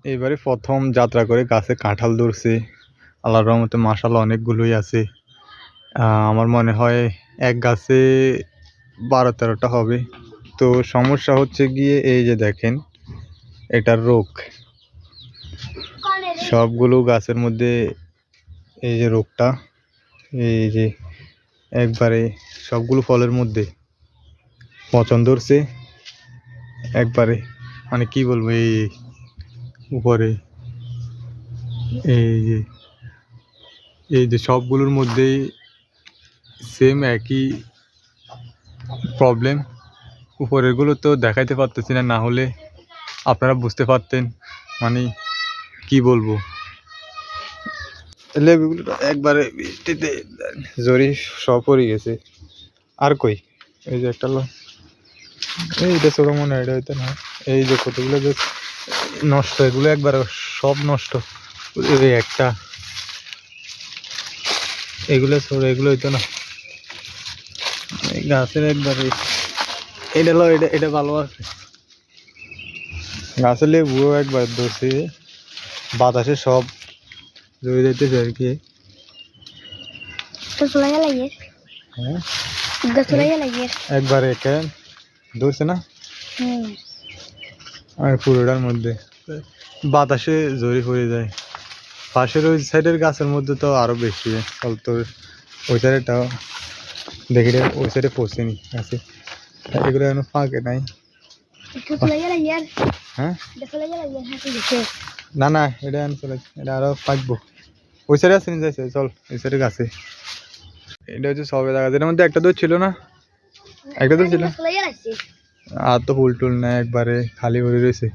এবারে প্রথম যাত্রা করে গাছে কাঁঠাল ধরছে। আল্লাহর রহমতে মাশাআল্লাহ অনেকগুলোই আছে। আমার মনে হয় এক গাছে 12-13টা হবে। তো সমস্যা হচ্ছে গিয়ে এই যে দেখেন এটার রোগ সবগুলো গাছের মধ্যে, এই যে রোগটা, এই যে একবারে সবগুলো ফলের মধ্যে পচন ধরছে একবারে, মানে কি বলবো, এই উপরে এই যে সবগুলোর মধ্যেই সেম একই প্রবলেম। উপরেরগুলো তো দেখাইতে পারতেছি না, না হলে আপনারা বুঝতে পারতেন। মানে কি বলবো, লেবুগুলো একবারে বৃষ্টিতে জরি সব পড়ে গেছে। আর কই এই যে একটা এইটা ছোট মনে হয়, এটা হইতে না। এই যে কতগুলো যে নষ্ট, এগুলো একবারে সব নষ্ট। এই একটা, এগুলো ছোট, এগুলো হইতো না। গাছের একবারে এটা লো, এটা ভালো আছে। গাছের লেবুও একবার ধরছে, বাতাসে সব জড়ে যাইতেছে আর কি। হ্যাঁ একবারে কেন ধরছে না, আর পুরোটার মধ্যে বাতাসে জড়ি পড়ে যায়। পাশের ওই সাইডের গাছের মধ্যে তো আরো বেশি, তোর ওই সাইডেটাও দেখি, ওই সাইডে পড়ছেনি গাছে, এগুলো এখনো ফাঁকে নাই। হ্যাঁ না না, এটা চলে, এটা আরো পাকবো। ওই সাইডে আছে, যাইছে, চল এই সাইডে গাছে। এটা হচ্ছে সবে দেখা, এর মধ্যে একটা দই ছিল না, একটা দই ছিল, আর তো ফুল টুল না, একবারে খালি হয়ে রয়েছে।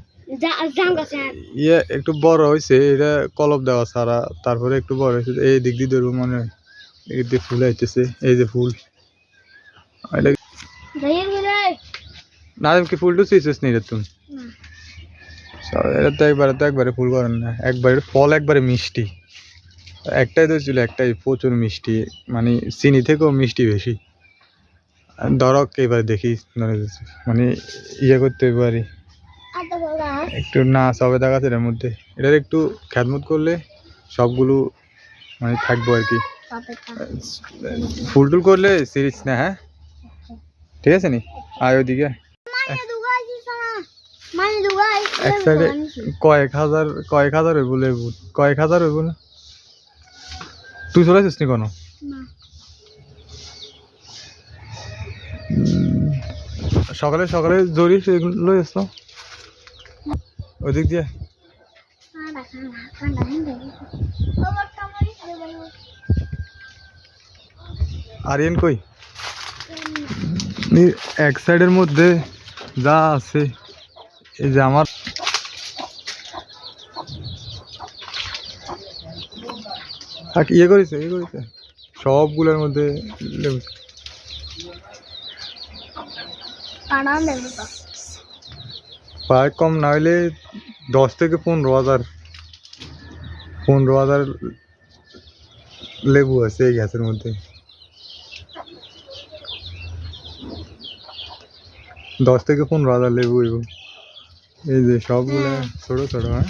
ইয়ে একটু বড় হয়েছে, এটা কলপ দেওয়া ছাড়া, তারপরে একটু বড় হয়েছে। এই দিক দিয়ে ধরবো মনে হয়, এই দিক ফুল আইতেছে, এই যে ফুল। না কি ফুল টু চিছিস নি রে তুমি? এটা তো একবারে ফুল করেন না, একবারে ফল একবারে মিষ্টি। একটাই তো ছিল, একটাই প্রচুর মিষ্টি, মানে চিনি থেকেও মিষ্টি বেশি। ধরক এবার দেখি, মানে ইয়ে করতে পারি একটু না, সবে দেখা এর মধ্যে। এটার একটু খেদমত করলে সবগুলো মানে থাকবো আর কি। ফুল টুল করলে সিরিজ না, হ্যাঁ ঠিক আছে নি। আয় ওইদিকে এক সাইডে কয়েক হাজার হইব লেবু, কয়েক হাজার হইব না। তুই চলাইছিস নি কোনো? সকালে সকালে জরি সেগুলো এসো ওদিক দিয়ে। আরিয়ান কই? এক সাইডের মধ্যে যা আছে, এই যে আমার ইয়ে করেছে সবগুলোর মধ্যে লেবু। প্রায় কম না হইলে 10 থেকে 15,000 লেবু আছে এই গাছের মধ্যে। 10 থেকে 15,000 লেবু। এই যে সবগুলো ছোট ছোট। হ্যাঁ